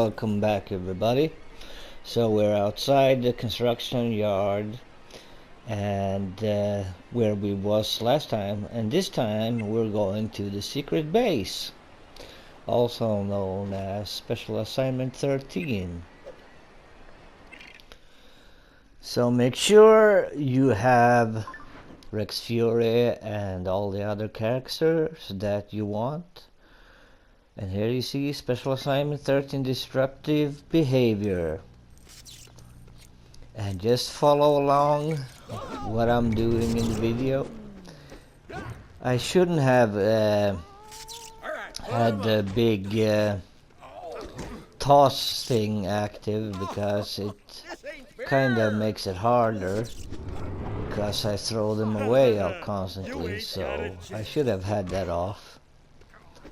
welcome back everybody. So we're outside the construction yard and where we was last time, and this time we're going to the secret base, also known as Special Assignment 13. So make sure you have Rex Fury and all the other characters that you want. And here you see Special Assignment 13 Disruptive Behaviour. And just follow along what I'm doing in the video. I shouldn't have had the big toss thing active because it kinda makes it harder because I throw them away constantly, so I should have had that off.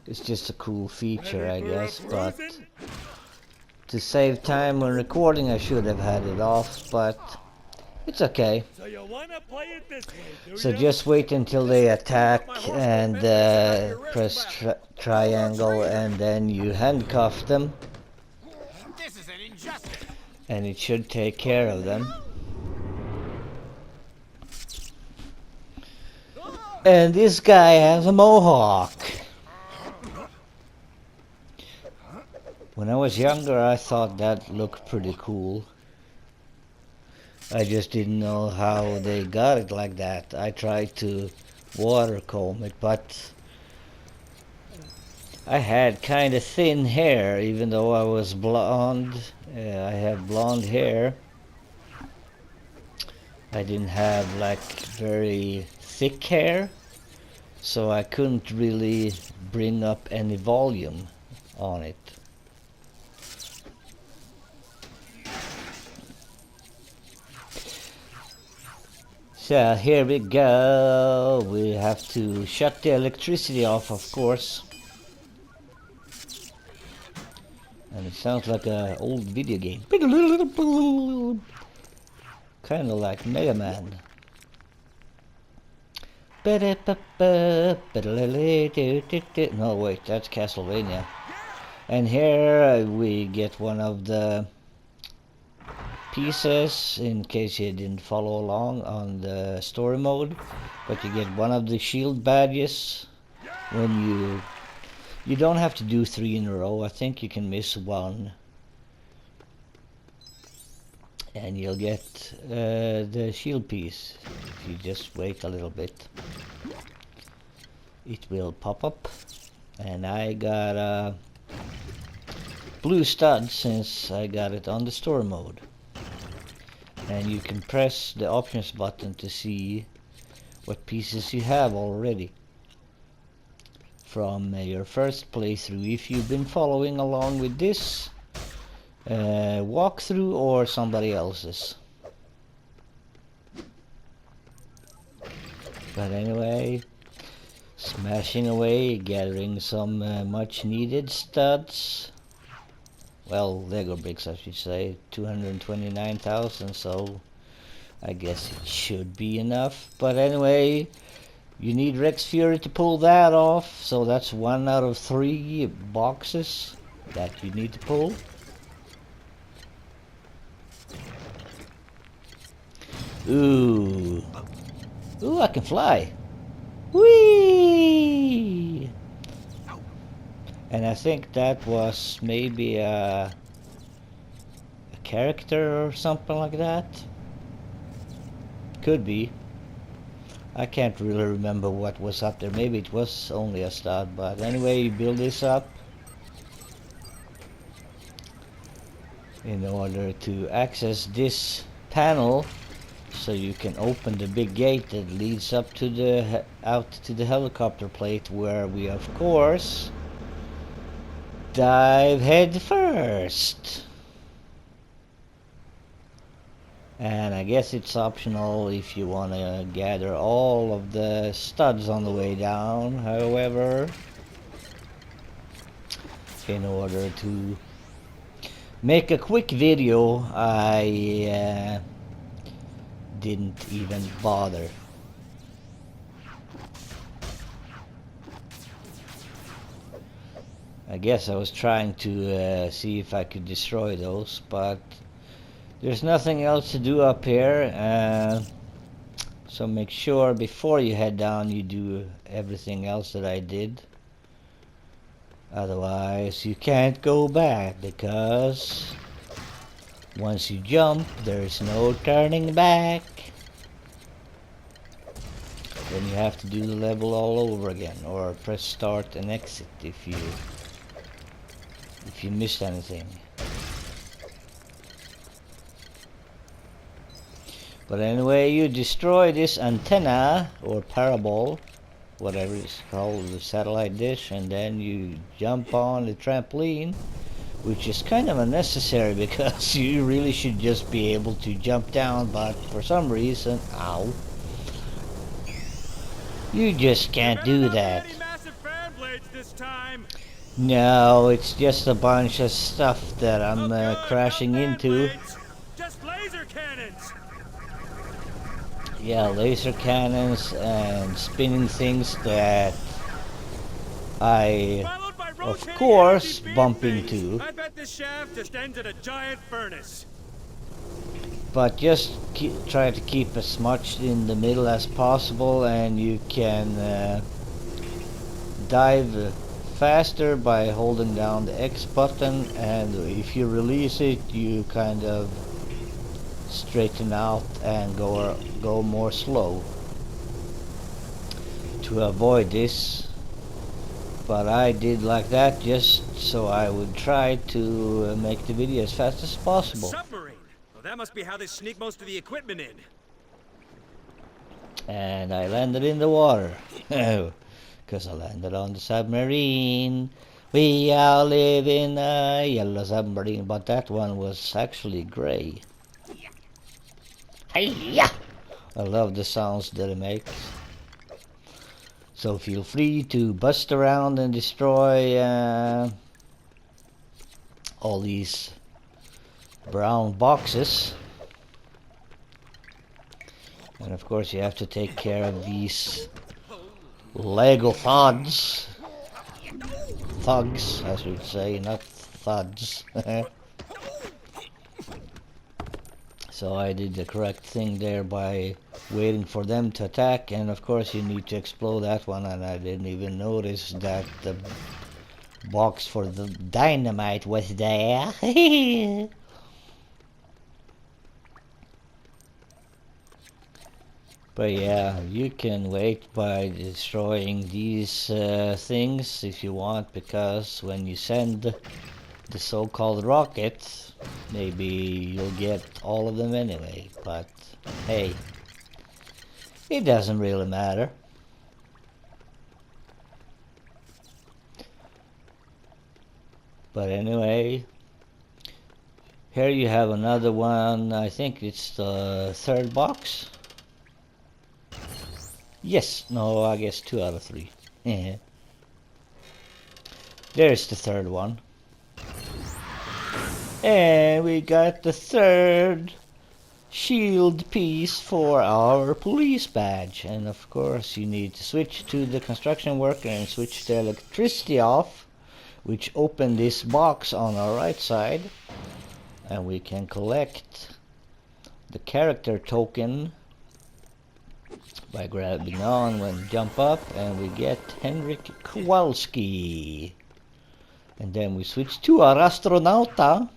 It's just a cool feature, I guess, but to save time when recording I should have had it off, but it's okay. So just wait until they attack and press triangle and then you handcuff them and it should take care of them. And this guy has a mohawk. When I was younger, I thought that looked pretty cool. I just didn't know how they got it like that. I tried to watercomb it, but I had kind of thin hair, even though I was blonde. I have blonde hair. I didn't have like very thick hair, so I couldn't really bring up any volume on it. So here we go. We have to shut the electricity off, of course. And it sounds like an old video game. Kind of like Mega Man. No, wait, that's Castlevania. And here we get one of the pieces, in case you didn't follow along on the story mode, but you get one of the shield badges when you don't have to do 3 in a row. I think you can miss 1 and you'll get the shield piece. If you just wait a little bit it will pop up, and I got blue stud since I got it on the story mode. And you can press the options button to see what pieces you have already from your first playthrough, if you've been following along with this walkthrough or somebody else's. But anyway, smashing away, gathering some much needed studs. Well, Lego bricks I should say, 229,000, so I guess it should be enough. But anyway, you need Rex Fury to pull that off, so that's 1 out of 3 boxes that you need to pull. Ooh, I can fly. Whee! And I think that was maybe a character or something like that. Could be. I can't really remember what was up there. Maybe it was only a stud, but anyway, you build this up in order to access this panel, so you can open the big gate that leads up to the out to the helicopter plate, where we of course dive head first. And I guess it's optional if you want to gather all of the studs on the way down. However, in order to make a quick video, I didn't even bother. I guess I was trying to see if I could destroy those, but there's nothing else to do up here. So make sure before you head down you do everything else that I did. Otherwise you can't go back, because once you jump there's no turning back. Then you have to do the level all over again, or press start and exit if you missed anything. But anyway, you destroy this antenna or parabol, whatever it's called, the satellite dish, and then you jump on the trampoline, which is kind of unnecessary because you really should just be able to jump down, but for some reason, ow, you just can't do that. No, it's just a bunch of stuff that I'm crashing into. Just laser cannons. Yeah, laser cannons and spinning things that I, of course, bump into. I bet this shaft just ends at a giant furnace. But just try to keep as much in the middle as possible, and you can dive faster by holding down the X button, and if you release it you kind of straighten out and go more slow to avoid this. But I did like that just so I would try to make the video as fast as possible. Submarine. Well, that must be how they sneak most of the equipment in. And I landed in the water. Because I landed on the submarine. We all live in a yellow submarine. But that one was actually gray. Hey-ya! I love the sounds that it makes. So feel free to bust around and destroy all these brown boxes. And of course you have to take care of these Lego thugs, I should say, not thuds. So I did the correct thing there by waiting for them to attack, and of course you need to explode that one, and I didn't even notice that the box for the dynamite was there. But yeah, you can wait by destroying these things if you want, because when you send the so-called rockets, maybe you'll get all of them anyway, but hey, it doesn't really matter. But anyway, here you have another one. I think it's the third box. Yes, no, I guess 2 out of 3. Yeah. There's the third one. And we got the third shield piece for our police badge. And of course you need to switch to the construction worker and switch the electricity off, which open this box on our right side. And we can collect the character token by grabbing on when jump up, and we get Henrik Kowalski. And then we switch to our astronauta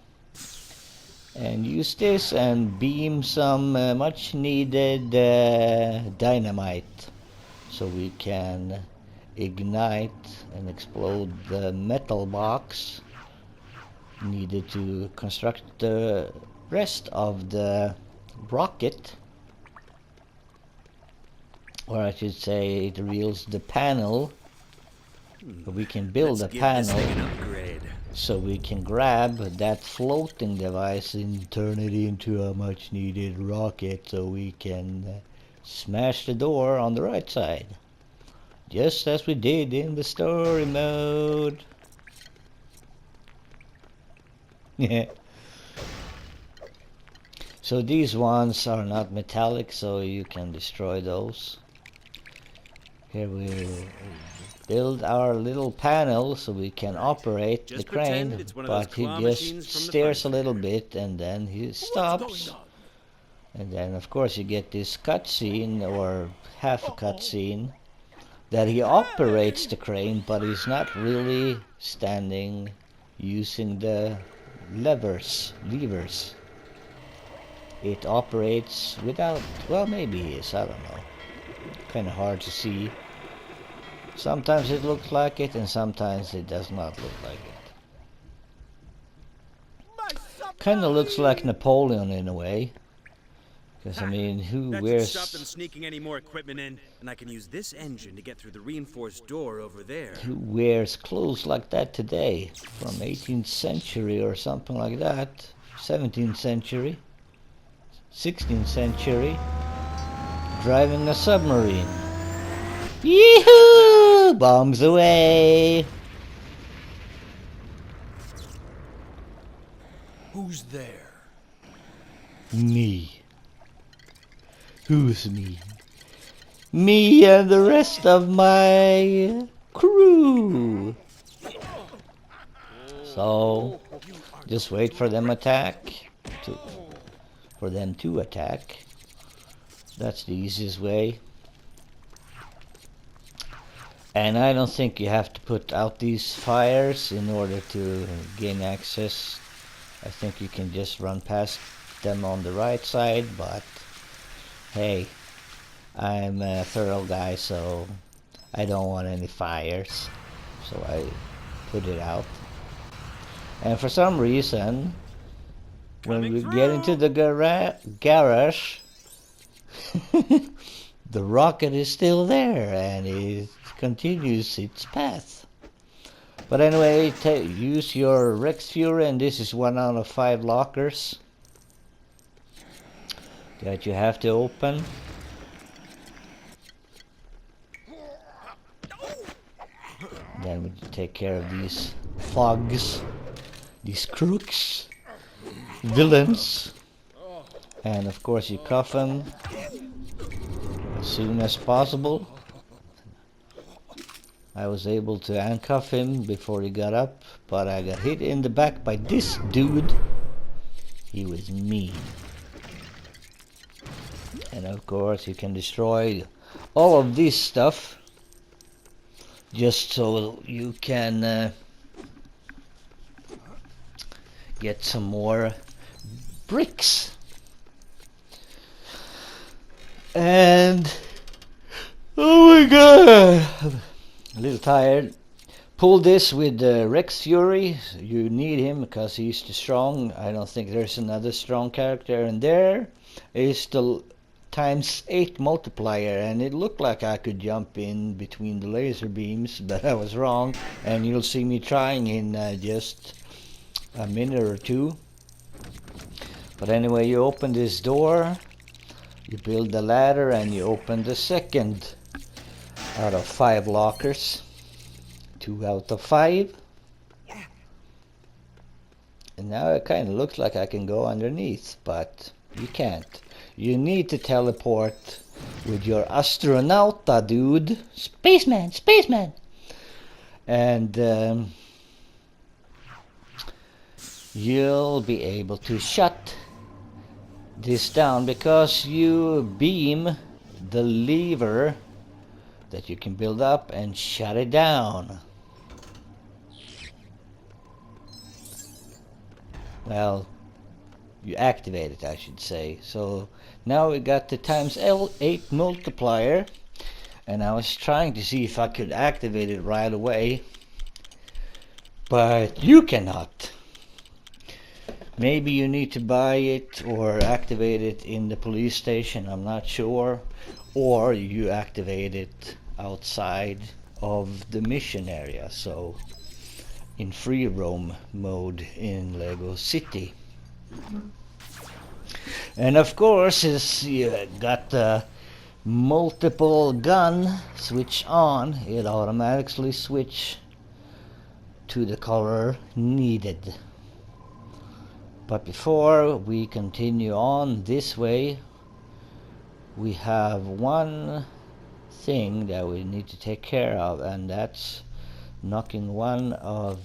and use this and beam some much needed dynamite, so we can ignite and explode the metal box needed to construct the rest of the rocket. Or I should say, it reveals the panel. We can build a panel so we can grab that floating device and turn it into a much needed rocket, so we can smash the door on the right side, just as we did in the story mode. Yeah. So these ones are not metallic, so you can destroy those. Here we build our little panel so we can operate the Just pretend crane, it's one of those but he claw just machines from the stares a fun little fair. bit and then he stops. And then of course you get this cutscene, or half a cutscene, that he operates the crane, but he's not really standing using the levers. It operates without, well, maybe he is, I don't know. Kind of hard to see. Sometimes it looks like it, and sometimes it does not look like it. Kind of looks like Napoleon in a way. Because, I mean, who That should stop them wears... sneaking any more equipment in, and I can use this engine to get through the reinforced door over there. Who wears clothes like that today? From 18th century or something like that. 17th century. 16th century. Driving a submarine. Yee-hoo! Bombs away! Who's there? Me. Who's me? Me and the rest of my crew. So, just wait for them for them to attack. That's the easiest way. And I don't think you have to put out these fires in order to gain access. I think you can just run past them on the right side, but hey, I'm a thorough guy, so I don't want any fires, so I put it out. And for some reason, when we get into the garage, the rocket is still there and it continues its path. But anyway, use your Rex Fury, and this is 1 out of 5 lockers that you have to open. Then we take care of these thugs, these crooks, villains, and of course you cuff them as soon as possible. I was able to handcuff him before he got up, but I got hit in the back by this dude. He was mean. And of course you can destroy all of this stuff just so you can get some more bricks. And oh my god, a little tired. Pull this with Rex Fury. You need him because he's too strong. I don't think there's another strong character. And there is the ×8 multiplier, and it looked like I could jump in between the laser beams, but I was wrong, and you'll see me trying in just a minute or two. But anyway, you open this door, you build the ladder, and you open the second out of 5 lockers. 2 out of 5. And now it kind of looks like I can go underneath, but you can't. You need to teleport with your astronauta, dude. Spaceman. And you'll be able to shut this down because you beam the lever that you can build up and shut it down. Well, you activate it, I should say. So now we got the ×8 multiplier, and I was trying to see if I could activate it right away, but you cannot. Maybe you need to buy it or activate it in the police station, I'm not sure, or you activate it outside of the mission area, so in free roam mode in Lego City. And of course, as you got the multiple gun switch on, it automatically switch to the color needed. But before we continue on this way, we have one thing that we need to take care of, and that's knocking one of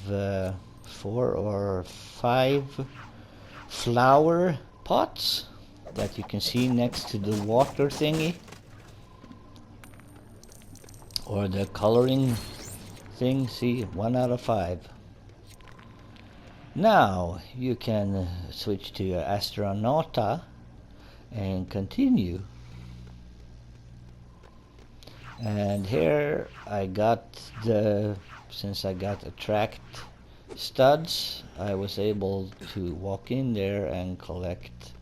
4 or 5 flower pots that you can see next to the water thingy, or the coloring thing. See, 1 out of 5. Now you can switch to your astronauta and continue. And here I got since I got attract studs, I was able to walk in there and collect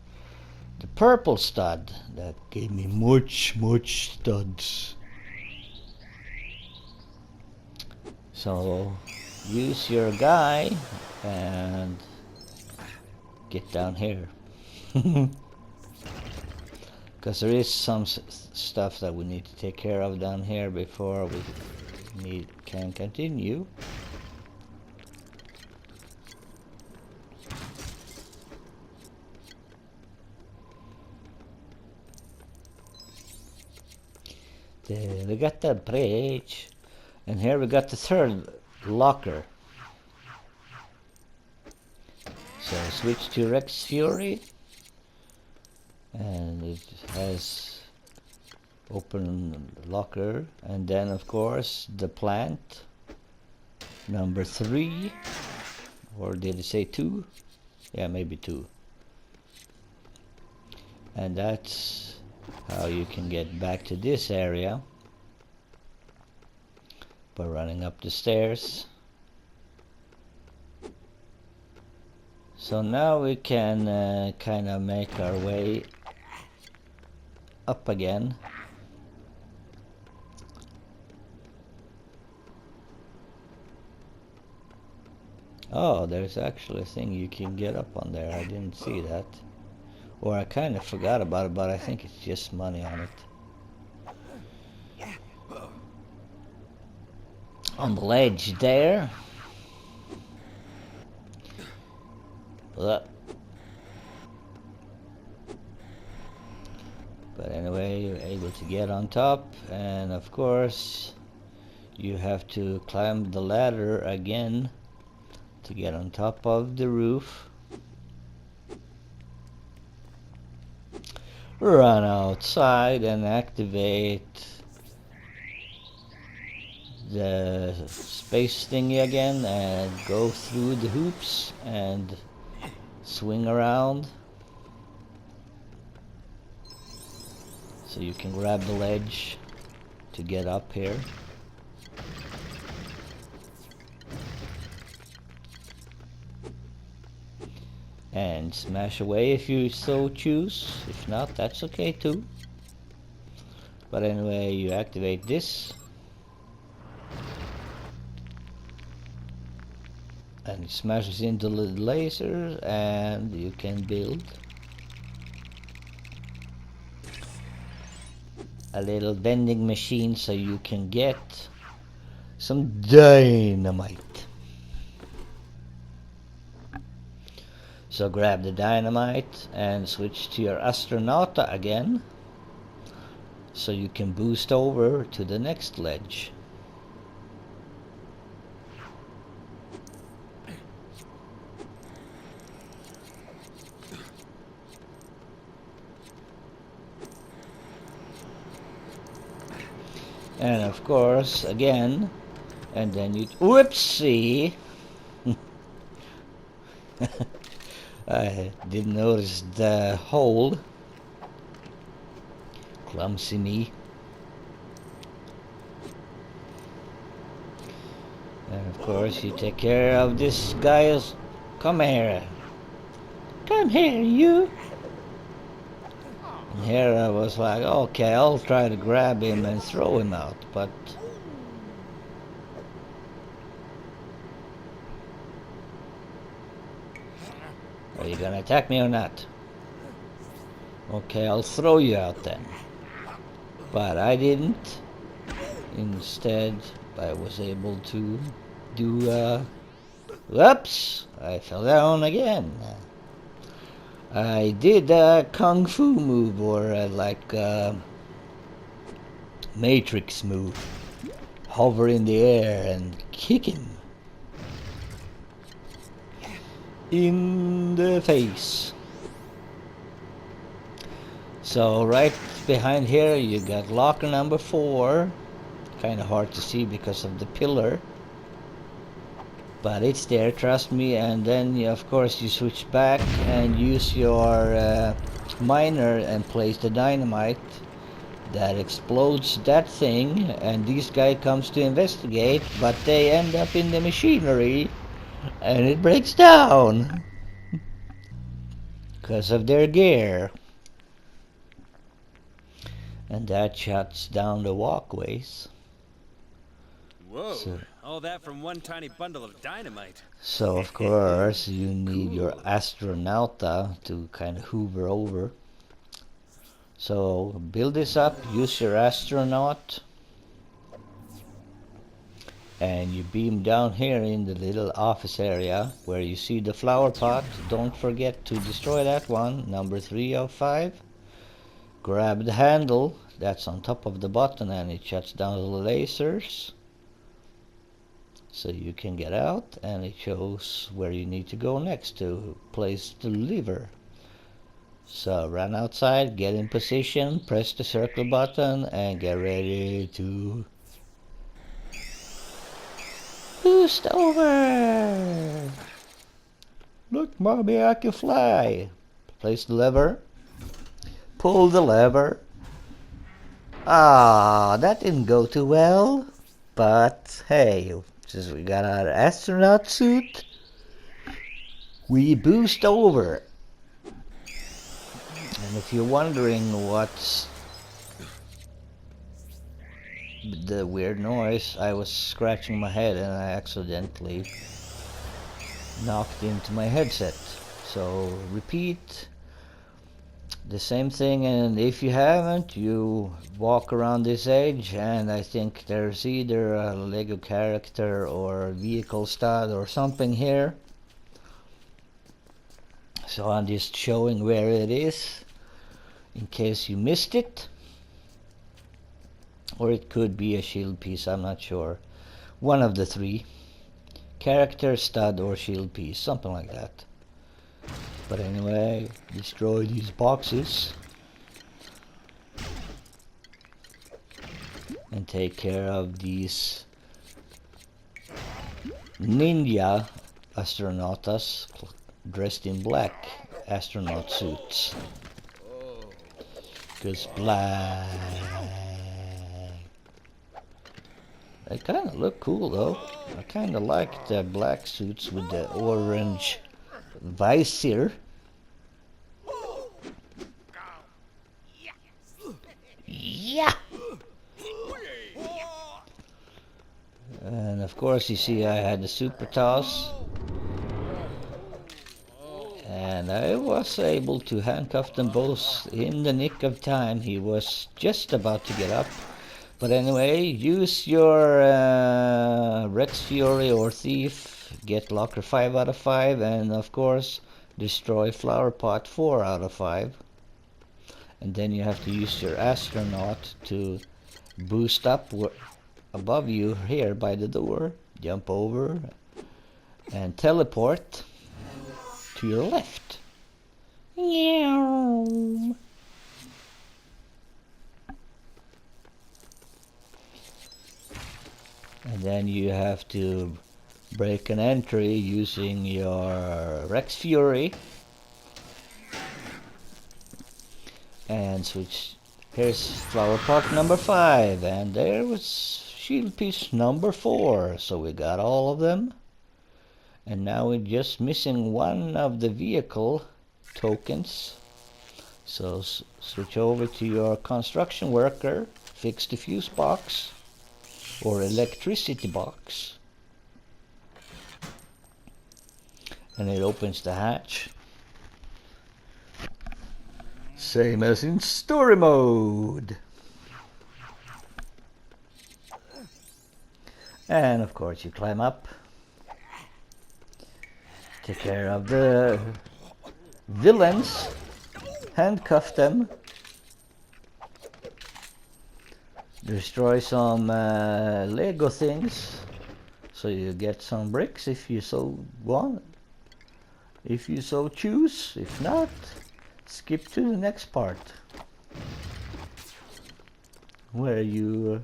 the purple stud that gave me much studs. So use your guy and get down here. Because there is some stuff that we need to take care of down here before we can continue. There we got the bridge, and here we got the 3rd locker. So switch to Rex Fury, and it has open locker, and then of course the plant number 3, or did it say 2? Yeah, maybe 2. And that's how you can get back to this area by running up the stairs. So now we can kind of make our way up again. Oh, there's actually a thing you can get up on there. I didn't see that. Or I kind of forgot about it, but I think it's just money on it. On the ledge there. But anyway, you're able to get on top, and of course you have to climb the ladder again to get on top of the roof. Run outside and activate the space thingy again and go through the hoops and swing around so you can grab the ledge to get up here. And smash away if you so choose. If not, that's okay too. But anyway, you activate this and it smashes into the laser, and you can build a little vending machine so you can get some dynamite. So grab the dynamite and switch to your astronauta again so you can boost over to the next ledge. And of course, again, and then you, whoopsie! I didn't notice the hole. Clumsy me. And of course you take care of this guy. Come here. Come here, you. And here I was like, okay, I'll try to grab him and throw him out, but are you gonna attack me or not? Okay, I'll throw you out then. But I didn't. Instead, I was able to do, whoops! I fell down again. I did a kung fu move, or like Matrix move. Hover in the air and kick him in the face. So right behind here you got locker number 4. Kind of hard to see because of the pillar, but it's there, trust me. And then of course you switch back and use your miner and place the dynamite that explodes that thing, and this guy comes to investigate, but they end up in the machinery and it breaks down because of their gear, and that shuts down the walkways. Whoa, all that from one tiny bundle of dynamite. So of course you need your astronauta to kind of hoover over. So build this up, use your astronaut, and you beam down here in the little office area where you see the flower pot. Don't forget to destroy that one, number 3 of 5. Grab the handle that's on top of the button and it shuts down the lasers, so you can get out, and it shows where you need to go next to place the lever. So run outside, get in position, press the circle button, and get ready to boost over. Look, mommy, I can fly. Place the lever, pull the lever. Ah, that didn't go too well, but hey, since we got our astronaut suit, we boost over. And if you're wondering what's the weird noise, I was scratching my head and I accidentally knocked into my headset. So repeat the same thing, and if you haven't, you walk around this edge, and I think there's either a Lego character or vehicle stud or something here. So I'm just showing where it is in case you missed it, or it could be a shield piece, I'm not sure. One of the 3, character, stud, or shield piece, something like that. But anyway, destroy these boxes and take care of these ninja astronautas dressed in black astronaut suits. Because black. They kind of look cool though. I kind of like the black suits with the orange visor. Yeah. And of course you see I had the super toss, and I was able to handcuff them both in the nick of time. He was just about to get up. But anyway, use your Rex Fury or Thief, get Locker 5 out of 5, and of course destroy Flower Pot 4 out of 5. And then you have to use your Astronaut to boost up above you here by the door, jump over, and teleport to your left. Meow. And then you have to break an entry using your Rex Fury and switch. Here's flower pot number 5, and there was shield piece number 4. So we got all of them, and now we're just missing one of the vehicle tokens. So switch over to your construction worker, fix the fuse box or electricity box, and it opens the hatch, same as in story mode. And of course you climb up, take care of the villains, handcuff them, destroy some Lego things, so you get some bricks if you so want, if you so choose. If not, skip to the next part where you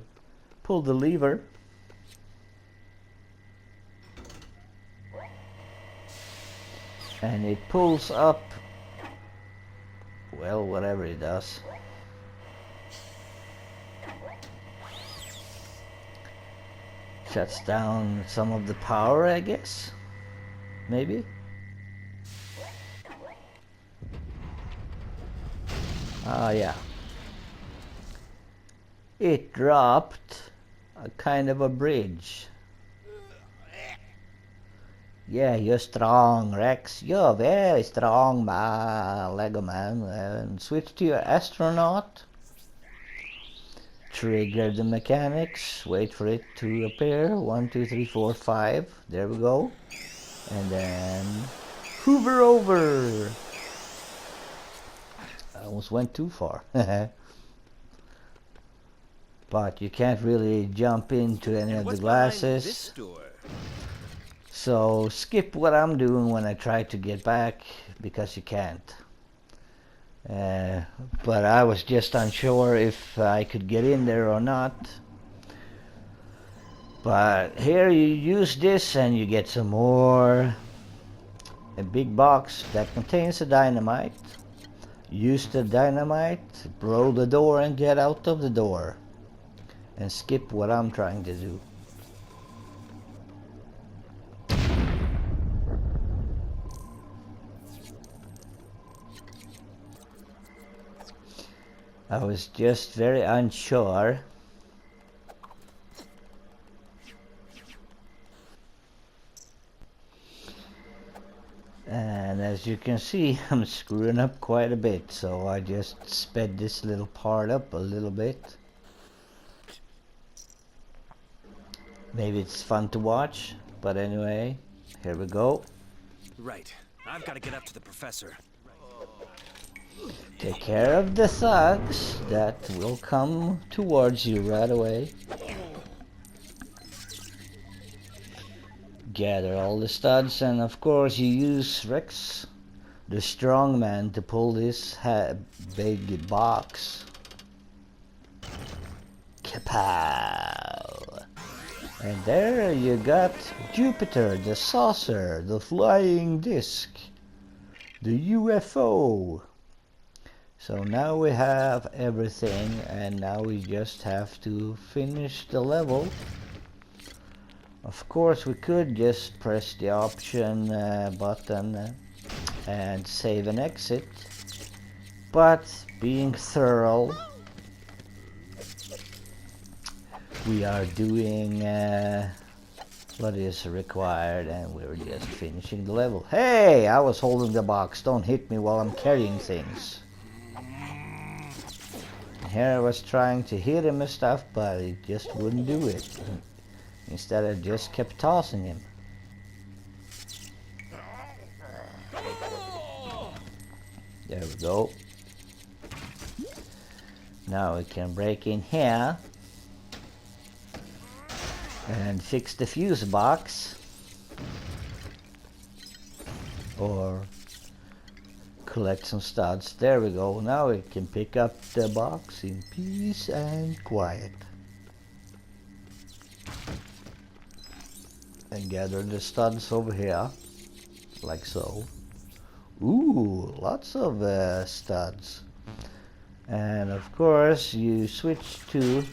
pull the lever and it pulls up, well, whatever it does. Shuts down some of the power, I guess. Maybe. Ah, yeah. It dropped a kind of a bridge. Yeah, you're strong, Rex. You're very strong, Lego man. And switch to your astronaut. Trigger the mechanics. Wait for it to appear. 1, 2, 3, 4, 5. There we go. And then hover over. I almost went too far. But you can't really jump into any of the glasses. So skip what I'm doing when I try to get back, because you can't. But I was just unsure if I could get in there or not. But here you use this and you get some more. A big box that contains a dynamite. Use the dynamite, blow the door and get out of the door. And skip what I'm trying to do. I was just very unsure. And as you can see, I'm screwing up quite a bit, so I just sped this little part up a little bit. Maybe it's fun to watch, but anyway, here we go. Right. I've got to get up to the professor. Take care of the thugs that will come towards you right away. Gather all the studs, and of course you use Rex, the strong man, to pull this big box. Kapow! And there you got Jupiter, the saucer, the flying disc, the UFO. So now we have everything, and now we just have to finish the level. Of course, we could just press the option button and save and exit, but being thorough, we are doing what is required, and we're just finishing the level. Hey, I was holding the box. Don't hit me while I'm carrying things. Here I was trying to hit him and stuff, but it just wouldn't do it. Instead I just kept tossing him. There we go. Now we can break in here and fix the fuse box, or collect some studs. There we go. Now we can pick up the box in peace and quiet. And gather the studs over here, like so. Ooh, lots of studs. And of course you switch to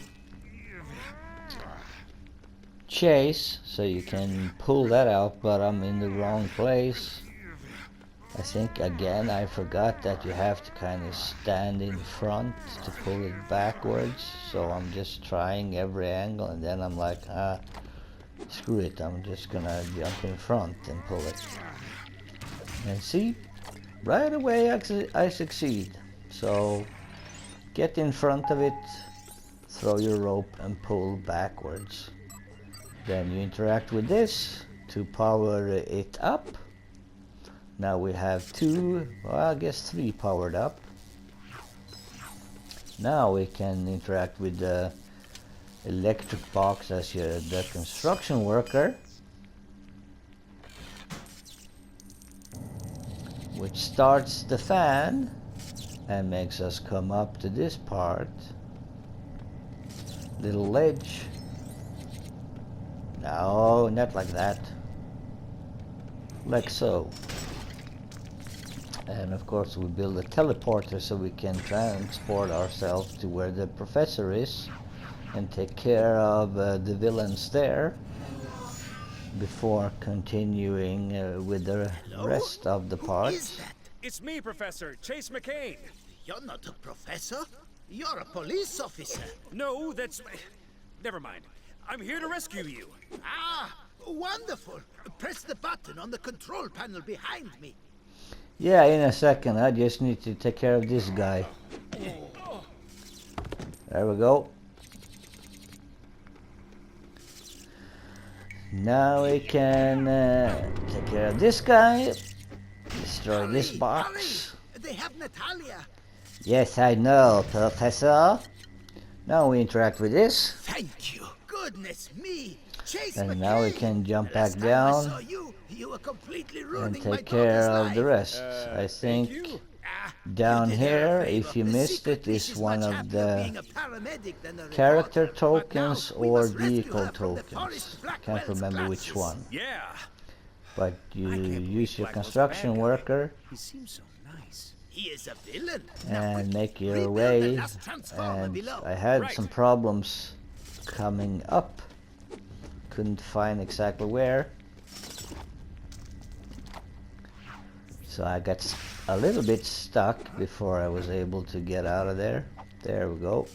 chase, so you can pull that out, but I'm in the wrong place. I think again I forgot that you have to kind of stand in front to pull it backwards, so I'm just trying every angle, and then I'm like, screw it, I'm just gonna jump in front and pull it. And see, right away I succeed. So get in front of it, throw your rope and pull backwards. Then you interact with this to power it up. Now we have 2, well, I guess 3 powered up. Now we can interact with the electric box as the construction worker, which starts the fan and makes us come up to this part. Little ledge. No, not like that. Like so. And of course we build a teleporter so we can transport ourselves to where the professor is and take care of the villains there before continuing with the rest of the parts. Who is that? It's me, Professor Chase McCain. You're not a professor. You're a police officer. No, that's... Never mind. I'm here to rescue you. Ah, wonderful. Press the button on the control panel behind me. Yeah, in a second. I just need to take care of this guy. There we go. Now we can take care of this guy. Destroy this box. Hurry. They have Natalia. Yes, I know, Professor. Now we interact with this. Thank you. Goodness me. Chase And McCain. now we can jump back Last time I down saw you were completely and ruining my take care daughter's of the life. rest. I Thank think you. down You did her a here, favor. if you The missed secret it, police is is one much of happier being the a paramedic than a character reporter. But now tokens we or must rescue vehicle her from the tokens. Forest Can't Blackwell's remember which clutches. one. Yeah. But you I can't believe use your Blackwell's construction bad guy. worker He seems so nice. He is a villain. Now and quick, make your rebuild the way. last transformer And below. I had Right. some problems coming up. Couldn't find exactly where. So I got a little bit stuck before I was able to get out of there. There we go.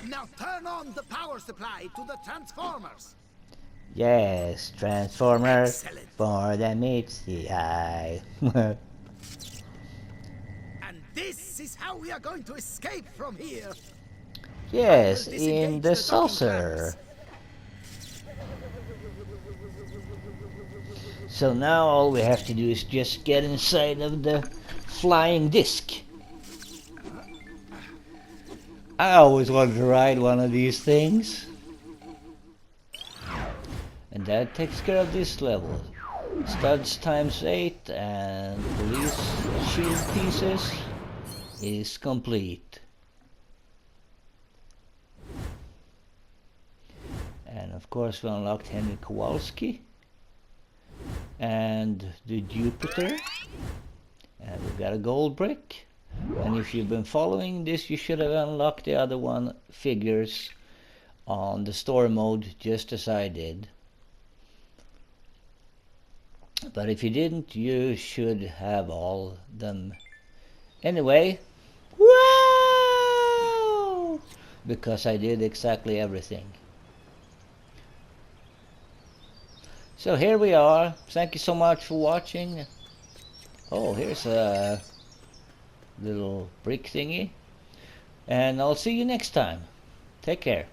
Now turn on the power supply to the transformers. Yes, Transformers, Excellent. for the meets the eye. And this is how we are going to escape from here. Yes, Will in disengage the the docking saucer. clamps. So now all we have to do is just get inside of the flying disc. I always wanted to ride one of these things. And that takes care of this level. Studs times 8 and police shield pieces is complete. And of course we unlocked Henry Kowalski and the Jupiter, and we got a gold brick. And if you've been following this, you should have unlocked the other one figures on the story mode just as I did. But if you didn't, you should have all them anyway. Whoa! Because I did exactly everything. So here we are. Thank you so much for watching. Oh, here's a little brick thingy. And I'll see you next time. Take care.